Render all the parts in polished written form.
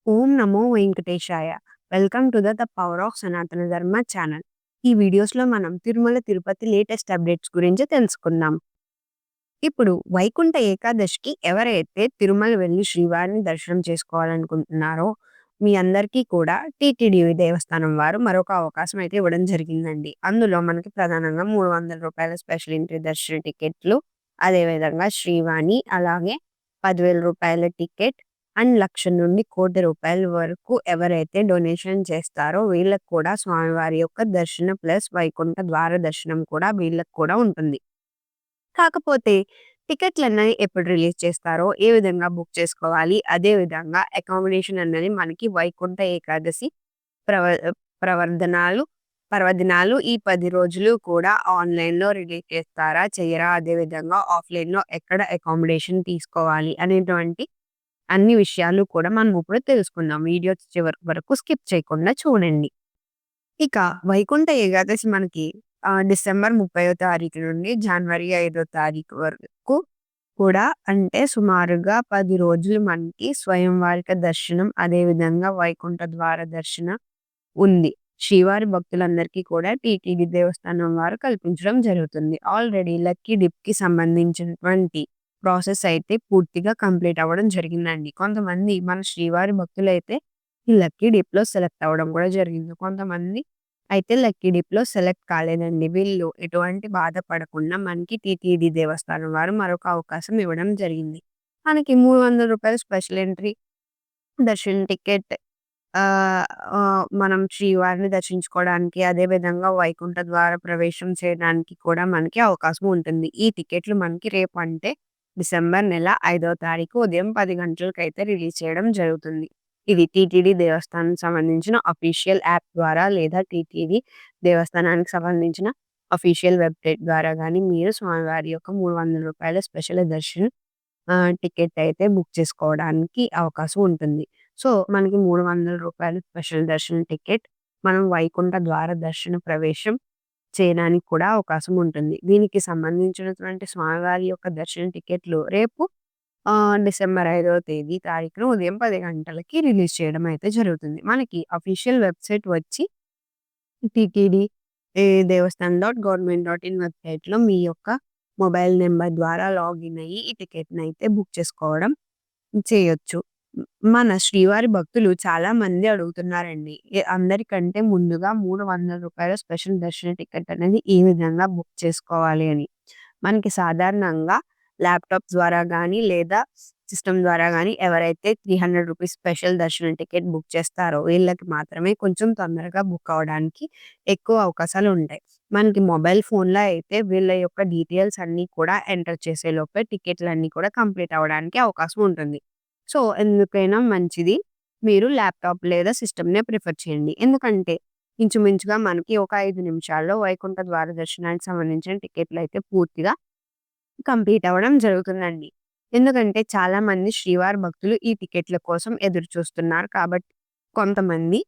Om Namo Venkatesaya! Welcome to the power of సనాతన ధర్మ channel. ఈ వీడియోస్‌లో మనం తిరుమల, తిరుపతి లేటెస్ట్ అప్డేట్స్ గురించి తెలుసుకుందాం. ఇప్పుడు వైకుంఠ ఏకాదశికి ఎవరైతే తిరుమల వెళ్లి శ్రీవారిని దర్శనం చేసుకోవాలనుకుంటున్నారో, మీ అందరికీ కూడా టీటీడీ దేవస్థానం వారు మరొక అవకాశం అయితే ఇవ్వడం జరిగిందండి. అందులో మనకి ప్రధానంగా రూ. 300 స్పెషల్ ఎంట్రీ దర్శన టికెట్లు, అదేవిధంగా శ్రీవాణి, అలాగే రూ. 10,000 టికెట్ అండ్ 1,00,000 నుండి 1,00,00,000 వరకు ఎవరైతే డొనేషన్ చేస్తారో వీళ్ళకి కూడా స్వామివారి యొక్క దర్శన ప్లస్ వైకుంఠ ద్వార దర్శనం కూడా వీళ్ళకి కూడా ఉంటుంది. కాకపోతే టికెట్లన్నవి ఎప్పుడు రిలీజ్ చేస్తారో, ఏ విధంగా బుక్ చేసుకోవాలి, అదే విధంగా అకామిడేషన్ అన్నది మనకి వైకుంఠ ఏకాదశి ప్రవ ప్రవర్ధనాలు పర్వదినాలు ఈ 10 రోజులు కూడా ఆన్‌లైన్‌లో రిలీజ్ చేస్తారా? చెయ్యరా? అదే విధంగా ఆఫ్‌లైన్‌లో ఎక్కడ అకామిడేషన్ తీసుకోవాలి అనేటువంటి అన్ని విషయాలు కూడా మనం ఇప్పుడు తెలుసుకుందాం. వీడియో చివరి వరకు స్కిప్ చేయకుండా చూడండి. ఇక వైకుంఠ ఏకాదశి మనకి డిసెంబర్ 30వ తారీఖు నుండి జనవరి 5వ తారీఖు వరకు కూడా అంటే సుమారుగా 10 రోజులు మనకి స్వయంవారిక దర్శనం, అదేవిధంగా వైకుంఠ ద్వార దర్శనం ఉంది. శ్రీవారి భక్తులందరికీ కూడా టీటీడీ దేవస్థానం వారు కల్పించడం జరుగుతుంది. ఆల్రెడీ లక్కీ డిప్‌కి సంబంధించినటువంటి ప్రాసెస్ అయితే పూర్తిగా కంప్లీట్ అవ్వడం జరిగిందండి. కొంతమంది మన శ్రీవారి భక్తులైతే ఈ లక్కీ డిప్‌లో సెలెక్ట్ అవ్వడం కూడా జరిగింది. కొంతమంది అయితే లక్కీ డిప్‌లో సెలెక్ట్ కాలేదండి. వీళ్ళు ఎటువంటి బాధపడకుండా మనకి టీటీడీ దేవస్థానం వారు మరొక అవకాశం ఇవ్వడం జరిగింది. మనకి రూ. 300 స్పెషల్ ఎంట్రీ దర్శన్ టికెట్ ఆహ్, మనం శ్రీవారిని దర్శించుకోవడానికి, అదే విధంగా వైకుంఠ ద్వార ప్రవేశం చేయడానికి కూడా మనకి అవకాశం ఉంటుంది. ఈ టికెట్లు మనకి రేపు అంటే డిసెంబర్ నెల 5వ తారీఖు ఉదయం 10 గంటలకైతే రిలీజ్ చేయడం జరుగుతుంది. ఇది టీటీడీ దేవస్థానానికి సంబంధించిన అఫీషియల్ యాప్ ద్వారా లేదా టీటీడీ దేవస్థానానికి సంబంధించిన అఫీషియల్ వెబ్‌సైట్ ద్వారా గాని మీరు స్వామివారి యొక్క రూ. 300 స్పెషల్ దర్శన్ టికెట్ అయితే బుక్ చేసుకోవడానికి అవకాశం ఉంటుంది. సో, మనకి రూ. 300 స్పెషల్ దర్శనం టికెట్ మనం వైకుంఠ ద్వార దర్శన ప్రవేశం చేయడానికి కూడా అవకాశం ఉంటుంది. దీనికి సంబంధించినటువంటి స్వామివారి యొక్క దర్శన టికెట్లు రేపు డిసెంబర్ 5వ తారీఖున ఉదయం 10 గంటలకి రిలీజ్ చేయడం అయితే జరుగుతుంది. మనకి అఫీషియల్ వెబ్‌సైట్ వచ్చి టీటీడీ దేవస్థానం గవర్నమెంట్ ఇన్ వెబ్‌సైట్‌లో మీ యొక్క మొబైల్ నంబర్ ద్వారా లాగిన్ అయ్యి ఈ టికెట్‌నైతే బుక్ చేసుకోవడం చేయొచ్చు. మన శ్రీవారి భక్తులు చాలా మంది అడుగుతున్నారండి. అందరికంటే ముందుగా రూ. 300 స్పెషల్ దర్శన టికెట్ అనేది ఏ విధంగా బుక్ చేసుకోవాలి అని. మనకి సాధారణంగా ల్యాప్‌టాప్ ద్వారా గానీ, లేదా సిస్టమ్ ద్వారా గానీ ఎవరైతే రూ. 300 స్పెషల్ దర్శనం టికెట్ బుక్ చేస్తారో వీళ్ళకి మాత్రమే కొంచెం తొందరగా బుక్ అవ్వడానికి ఎక్కువ అవకాశాలుంటాయి. మనకి మొబైల్ ఫోన్‌లో అయితే వీళ్ళ యొక్క డీటెయిల్స్ అన్నీ కూడా ఎంటర్ చేసే లోపే టికెట్‌లన్నీ కూడా కంప్లీట్ అవ్వడానికి అవకాశం ఉంటుంది. సో, ఎందుకైనా మంచిది మీరు ల్యాప్‌టాప్ లేదా సిస్టమ్‌నే ప్రిఫర్ చేయండి. ఎందుకంటే ఇంచుమించుగా మనకి ఒక 5 నిమిషాల్లో వైకుంఠ ద్వార దర్శనానికి సంబంధించిన టికెట్‌లయితే పూర్తిగా కంప్లీట్ అవ్వడం జరుగుతుందండి. ఎందుకంటే చాలామంది శ్రీవారి భక్తులు ఈ టికెట్‌ల కోసం ఎదురు చూస్తున్నారు కాబట్టి కొంతమంది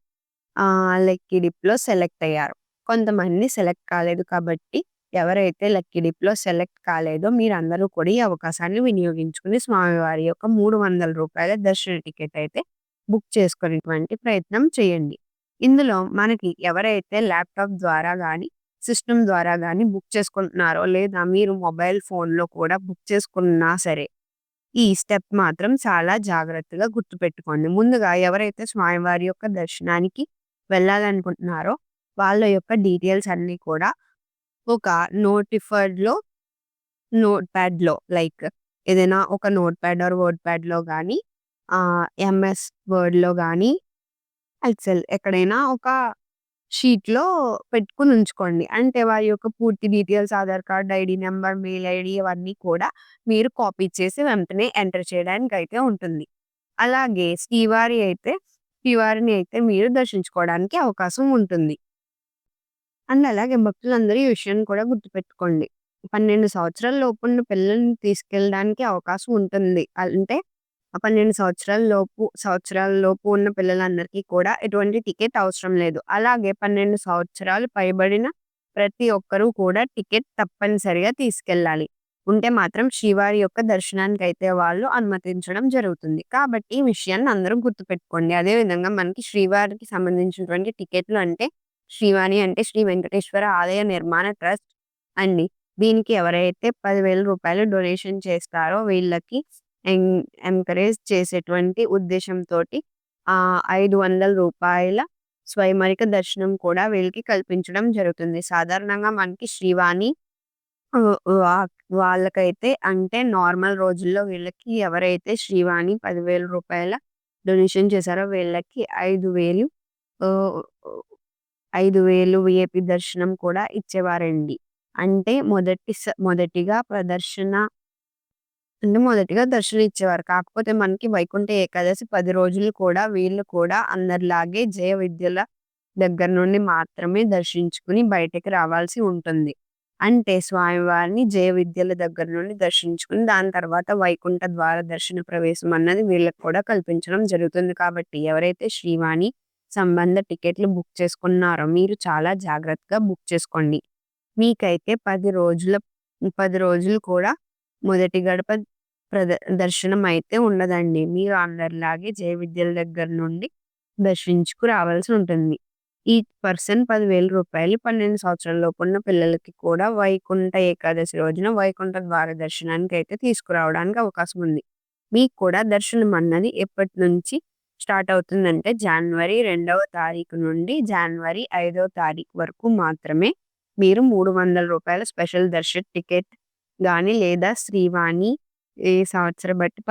లక్కీ డిప్‌లో సెలెక్ట్ అయ్యారు. కొంతమంది సెలెక్ట్ కాలేదు కాబట్టి ఎవరైతే లక్కీ డిప్‌లో సెలెక్ట్ కాలేదో మీరందరూ కూడా ఈ అవకాశాన్ని వినియోగించుకొని స్వామివారి యొక్క రూ. 300 దర్శన టికెట్ అయితే బుక్ చేసుకునేటువంటి ప్రయత్నం చేయండి. ఇందులో మనకి ఎవరైతే ల్యాప్‌టాప్ ద్వారా గానీ, సిస్టమ్ ద్వారా గానీ బుక్ చేసుకుంటున్నారో లేదా మీరు మొబైల్ ఫోన్‌లో కూడా బుక్ చేసుకున్నా సరే, ఈ స్టెప్ మాత్రం చాలా జాగ్రత్తగా గుర్తుపెట్టుకోండి. ముందుగా ఎవరైతే స్వామివారి యొక్క దర్శనానికి వెళ్ళాలనుకుంటున్నారో వాళ్ళ యొక్క డీటెయిల్స్ అన్నీ కూడా ఒక నోటిఫైడ్‌లో నోట్‌ప్యాడ్‌లో లైక్ ఏదైనా ఒక నోట్‌ప్యాడ్ ఆర్ వర్డ్ ప్యాడ్‌లో గానీ, ఎంఎస్ వర్డ్‌లో గానీ, ఎక్సెల్ ఎక్కడైనా ఒక షీట్‌లో పెట్టుకొని ఉంచుకోండి. అంటే వారి యొక్క పూర్తి details Aadhaar card, ID number, mail ID ఇవన్నీ కూడా మీరు కాపీ చేసి వెంటనే ఎంటర్ చేయడానికైతే ఉంటుంది. అలాగే శ్రీవారిని అయితే మీరు దర్శించుకోవడానికి అవకాశం ఉంటుంది. అండ్ అలాగే భక్తులందరూ ఈ విషయాన్ని కూడా గుర్తుపెట్టుకోండి. 12 సంవత్సరాల లోపున్న పిల్లల్ని తీసుకెళ్ళడానికి అవకాశం ఉంటుంది. అంటే ఆ 12 సంవత్సరాల లోపు ఉన్న పిల్లలందరికీ కూడా ఎటువంటి టికెట్ అవసరం లేదు. అలాగే 12 సంవత్సరాలు పైబడిన ప్రతి ఒక్కరూ కూడా టికెట్ తప్పనిసరిగా తీసుకెళ్ళాలి. ఉంటే మాత్రం శ్రీవారి యొక్క దర్శనానికైతే వాళ్ళు అనుమతించడం జరుగుతుంది. కాబట్టి ఈ విషయాన్ని అందరూ గుర్తుపెట్టుకోండి. అదేవిధంగా మనకి శ్రీవారికి సంబంధించినటువంటి టికెట్లు అంటే శ్రీవాణి అంటే శ్రీ వెంకటేశ్వర ఆలయ నిర్మాణ ట్రస్ట్ అండి. దీనికి ఎవరైతే రూ. 10,000 డొనేషన్ చేస్తారో వీళ్ళకి ఎం ఎంకరేజ్ చేసేటువంటి ఉద్దేశంతోటి రూ. 500 స్వయంవరిక దర్శనం కూడా వీళ్ళకి కల్పించడం జరుగుతుంది. సాధారణంగా మనకి శ్రీవాణి ఆహ్, వా వాళ్ళకైతే అంటే నార్మల్ రోజుల్లో వీళ్ళకి ఎవరైతే శ్రీవాణి రూ. 10,000 డొనేషన్ చేశారో వీళ్ళకి 5,000 ఆహ్, 5,000 వీఐపీ దర్శనం కూడా ఇచ్చేవారండి. అంటే మొదటిగా దర్శనం ఇచ్చేవారు. కాకపోతే మనకి వైకుంఠ ఏకాదశి 10 రోజులు కూడా వీళ్ళు కూడా అందరిలాగే జయ విద్యల దగ్గర నుండి మాత్రమే దర్శించుకుని బయటకి రావాల్సి ఉంటుంది. అంటే స్వామివారిని జయ విద్యల దగ్గర నుండి దర్శించుకుని దాని తర్వాత వైకుంఠ ద్వార దర్శన ప్రవేశం అన్నది వీళ్ళకి కూడా కల్పించడం జరుగుతుంది. కాబట్టి ఎవరైతే శ్రీవాణి సంబంధ టికెట్లు బుక్ చేసుకున్నారో మీరు చాలా జాగ్రత్తగా బుక్ చేసుకోండి. మీకైతే 10 రోజులు కూడా మొదటి గడప ప్రద దర్శనం అయితే ఉండదండి. మీరు అందరిలాగే జయ విద్యల దగ్గర నుండి దర్శించుకు రావాల్సి ఉంటుంది. ఈచ్ పర్సన్ రూ. 10,000 12 సంవత్సరాల లోపున్న పిల్లలకి కూడా వైకుంఠ ఏకాదశి రోజున వైకుంఠ ద్వార దర్శనానికైతే తీసుకురావడానికి అవకాశం ఉంది. మీకు కూడా దర్శనం అన్నది ఎప్పటి నుంచి స్టార్ట్ అవుతుందంటే జనవరి 2వ తారీఖు నుండి జనవరి 5వ తారీఖు వరకు మాత్రమే మీరు రూ. 300 స్పెషల్ దర్శన్ టికెట్ గాని లేదా శ్రీవాణి ఈ సంవత్సరం బట్టి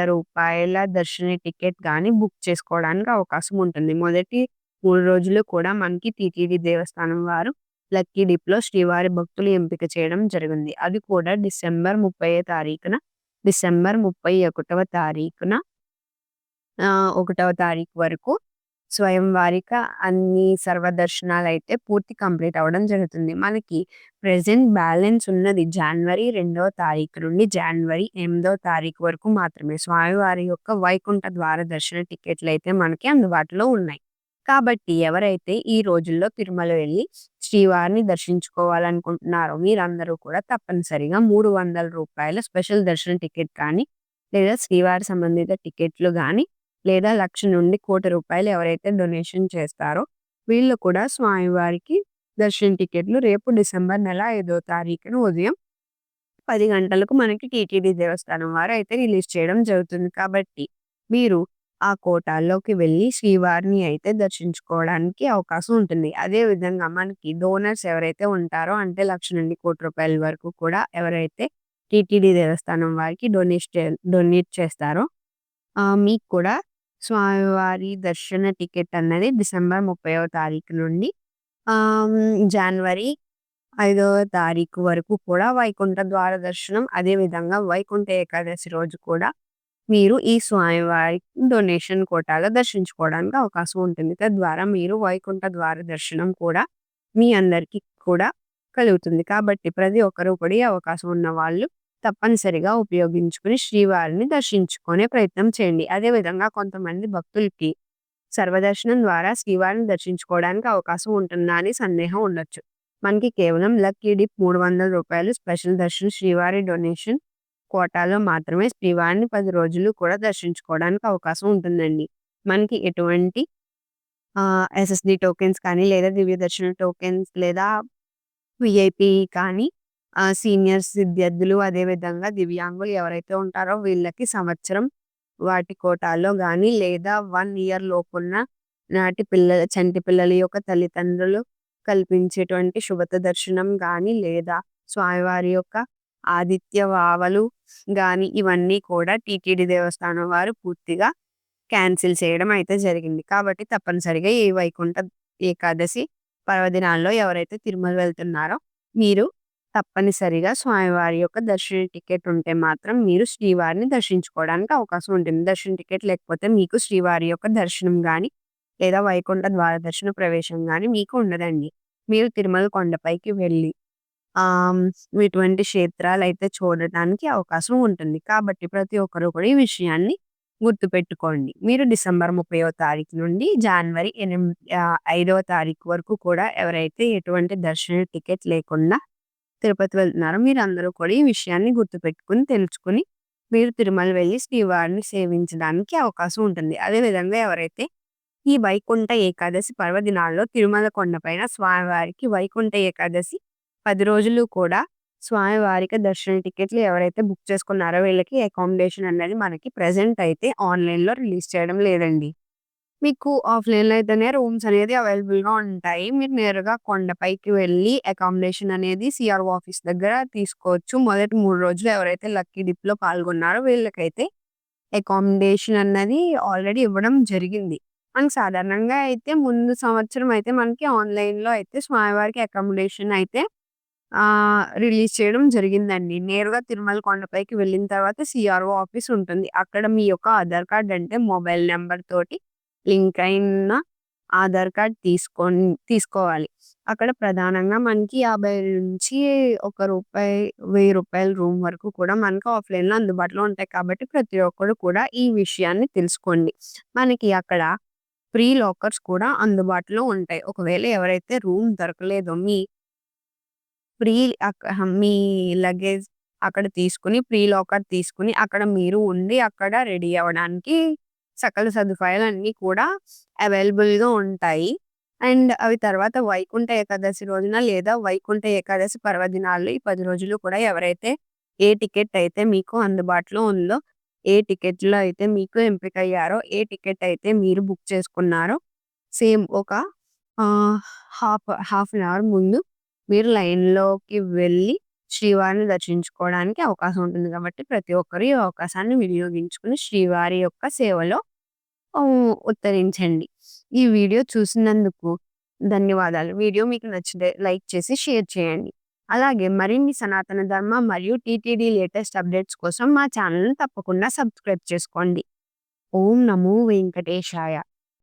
రూ. 10,000 దర్శన టికెట్ గాని బుక్ చేసుకోవడానికి అవకాశం ఉంటుంది. మొదటి 3 రోజులు కూడా మనకి టీటీడీ దేవస్థానం వారు లక్కీ డిప్‌లో శ్రీవారి భక్తులు ఎంపిక చేయడం జరిగింది. అది కూడా డిసెంబర్ 31వ తారీఖున 1వ తారీఖు వరకు స్వయంవారిక అన్ని సర్వదర్శనాలైతే పూర్తి కంప్లీట్ అవ్వడం జరుగుతుంది. మనకి ప్రెజెంట్ బ్యాలెన్స్ ఉన్నది జనవరి 2వ తారీఖు నుండి జనవరి 8వ తారీఖు వరకు మాత్రమే. స్వామివారి యొక్క వైకుంఠ ద్వార దర్శన టికెట్లయితే మనకి అందుబాటులో ఉన్నాయి. కాబట్టి ఎవరైతే ఈ రోజుల్లో తిరుమల వెళ్లి శ్రీవారిని దర్శించుకోవాలనుకుంటున్నారో మీరందరూ కూడా తప్పనిసరిగా రూ. 300 స్పెషల్ దర్శన టికెట్ కానీ, లేదా శ్రీవారి సంబంధిత టికెట్లు గాని, లేదా 1,00,000 నుండి 1,00,00,000 ఎవరైతే డొనేషన్ చేస్తారో వీళ్ళు కూడా స్వామివారికి దర్శన టికెట్లు రేపు డిసెంబర్ నెల 5వ తారీఖున ఉదయం 10 గంటలకు మనకి టీటీడీ దేవస్థానం వారు అయితే రిలీజ్ చేయడం జరుగుతుంది. కాబట్టి మీరు ఆ కోటాల్లోకి వెళ్లి శ్రీవారిని అయితే దర్శించుకోవడానికి అవకాశం ఉంటుంది. అదే విధంగా మనకి డోనర్స్ ఎవరైతే ఉంటారో అంటే 1,00,000 నుండి 1,00,00,000 వరకు కూడా ఎవరైతే టీటీడీ దేవస్థానం వారికి డొనేట్ చేస్తారో మీకు కూడా స్వామివారి దర్శన టికెట్ అన్నది డిసెంబర్ 30వ తారీఖు నుండి జనవరి 5వ తారీఖు వరకు కూడా వైకుంఠ ద్వార దర్శనం, అదే విధంగా వైకుంఠ ఏకాదశి రోజు కూడా మీరు ఈ స్వామివారి డొనేషన్ కోటాలో దర్శించుకోవడానికి అవకాశం ఉంటుంది. తద్వారా మీరు వైకుంఠ ద్వార దర్శనం కూడా మీ అందరికీ కూడా కలుగుతుంది. కాబట్టి ప్రతి ఒక్కరు కూడా ఈ అవకాశం ఉన్న వాళ్ళు తప్పనిసరిగా ఉపయోగించుకుని శ్రీవారిని దర్శించుకునే ప్రయత్నం చేయండి. అదే విధంగా కొంతమంది భక్తులకి సర్వదర్శనం ద్వారా శ్రీవారిని దర్శించుకోవడానికి అవకాశం ఉంటుందా అని సందేహం ఉండొచ్చు. మనకి కేవలం లక్కీ డిప్ రూ. 300 స్పెషల్ దర్శన్ శ్రీవారి డొనేషన్ కోటాలో మాత్రమే శ్రీవారిని 10 రోజులు కూడా దర్శించుకోవడానికి అవకాశం ఉంటుందండి. మనకి ఎటువంటి ఎస్ఎస్‌డి టోకెన్స్ కానీ, లేదా దివ్య దర్శన టోకెన్స్, లేదా వీఐపీ కానీ సీనియర్స్ విద్యార్థులు, అదే విధంగా దివ్యాంగులు ఎవరైతే ఉంటారో వీళ్ళకి సంవత్సరం వాటి కోటాలో గాని, లేదా 1 ఇయర్ లోపున్న చంటి పిల్లల యొక్క తల్లిదండ్రులు కల్పించేటువంటి శుభత దర్శనం గాని, లేదా స్వామివారి యొక్క ఆదిత్య వావలు గాని, ఇవన్నీ కూడా టీటీడీ దేవస్థానం వారు పూర్తిగా క్యాన్సిల్ చేయడం అయితే జరిగింది. కాబట్టి తప్పనిసరిగా ఈ వైకుంఠ ఏకాదశి పర్వదినాల్లో ఎవరైతే తిరుమల వెళ్తున్నారో మీరు తప్పనిసరిగా స్వామివారి యొక్క దర్శన టికెట్ ఉంటే మాత్రం మీరు శ్రీవారిని దర్శించుకోవడానికి అవకాశం ఉంటుంది. దర్శన టికెట్ లేకపోతే మీకు శ్రీవారి యొక్క దర్శనం గాని, లేదా వైకుంఠ ద్వార దర్శన ప్రవేశం గాని మీకు ఉండదండి. మీరు తిరుమల కొండపైకి వెళ్ళి ఇటువంటి క్షేత్రాలైతే చూడటానికి అవకాశం ఉంటుంది. కాబట్టి ప్రతి ఒక్కరు కూడా ఈ విషయాన్ని గుర్తుపెట్టుకోండి. మీరు డిసెంబర్ 30వ తారీఖు నుండి జనవరి 5వ తారీఖు వరకు కూడా ఎవరైతే ఎటువంటి దర్శన టికెట్ లేకుండా తిరుపతి వెళ్తున్నారో మీరందరూ కూడా ఈ విషయాన్ని గుర్తుపెట్టుకొని, తెలుసుకొని మీరు తిరుమల వెళ్లి శ్రీవారిని సేవించడానికి అవకాశం ఉంటుంది. అదే విధంగా ఎవరైతే ఈ వైకుంఠ ఏకాదశి పర్వదినాల్లో తిరుమల కొండపైన స్వామివారికి వైకుంఠ ఏకాదశి 10 రోజులు కూడా స్వామివారికి దర్శన టికెట్లు ఎవరైతే బుక్ చేసుకున్నారో వీళ్ళకి అకామిడేషన్ అనేది మనకి ప్రెజెంట్ అయితే ఆన్‌లైన్‌లో రిలీజ్ చేయడం లేదండి. మీకు ఆఫ్‌లైన్‌లో అయితేనే రూమ్స్ అనేది అవైలబుల్‌గా ఉంటాయి. మీరు నేరుగా కొండపైకి వెళ్లి అకామిడేషన్ అనేది సీఆర్ఓ ఆఫీస్ దగ్గర తీసుకోవచ్చు. మొదటి 3 రోజులు ఎవరైతే లక్కీ డిప్‌లో పాల్గొన్నారో వీళ్ళకైతే అకామిడేషన్ అన్నది ఆల్రెడీ ఇవ్వడం జరిగింది. మనకు సాధారణంగా అయితే ముందు సంవత్సరం అయితే మనకి ఆన్‌లైన్‌లో అయితే స్వామివారికి అకామిడేషన్ అయితే రిలీజ్ చేయడం జరిగిందండి. నేరుగా తిరుమల కొండపైకి వెళ్ళిన తర్వాత సీఆర్ఓ ఆఫీస్ ఉంటుంది. అక్కడ మీ యొక్క ఆధార్ కార్డ్ అంటే మొబైల్ నంబర్ తోటి లింక్ అయిన ఆధార్ కార్డ్ తీసుకోవాలి. అక్కడ ప్రధానంగా మనకి 50 నుంచి రూపాయి, రూ. 1000 రూమ్ వరకు కూడా మనకు ఆఫ్‌లైన్‌లో అందుబాటులో ఉంటాయి కాబట్టి ప్రతి ఒక్కరు కూడా ఈ విషయాన్ని తెలుసుకోండి. మనకి అక్కడ ప్రీ లాకర్స్ కూడా అందుబాటులో ఉంటాయి. ఒకవేళ ఎవరైతే రూమ్ దొరకలేదో ప్రీ మీ లగేజ్ అక్కడ తీసుకొని, ప్రీ లాకర్ తీసుకొని, అక్కడ మీరు ఉండి, అక్కడ రెడీ అవ్వడానికి సకల సదుపాయాలన్నీ కూడా అవైలబుల్‌గా ఉంటాయి. అండ్ అవి తర్వాత వైకుంఠ ఏకాదశి రోజున లేదా వైకుంఠ ఏకాదశి పర్వదినాల్లో ఈ 10 రోజులు కూడా ఎవరైతే ఏ టికెట్ అయితే మీకు అందుబాటులో ఉందో, ఏ టికెట్‌లో అయితే మీకు ఎంపికయ్యారో, ఏ టికెట్ అయితే మీరు బుక్ చేసుకున్నారో, సేమ్ ఒక ఆహ్, హాఫ్ అన్ అవర్ ముందు మీరు లైన్‌లోకి వెళ్ళి శ్రీవారిని దర్శించుకోవడానికి అవకాశం ఉంటుంది కాబట్టి ప్రతి ఒక్కరు ఈ అవకాశాన్ని వినియోగించుకొని శ్రీవారి యొక్క సేవలో ఉత్తరించండి. ఈ వీడియో చూసినందుకు ధన్యవాదాలు. వీడియో మీకు నచ్చితే లైక్ చేసి షేర్ చేయండి. అలాగే మరిన్ని సనాతన ధర్మ మరియు టీటీడీ లేటెస్ట్ అప్డేట్స్ కోసం మా ఛానల్‌ని తప్పకుండా సబ్స్క్రైబ్ చేసుకోండి. ఓం నమో వెంకటేశాయ!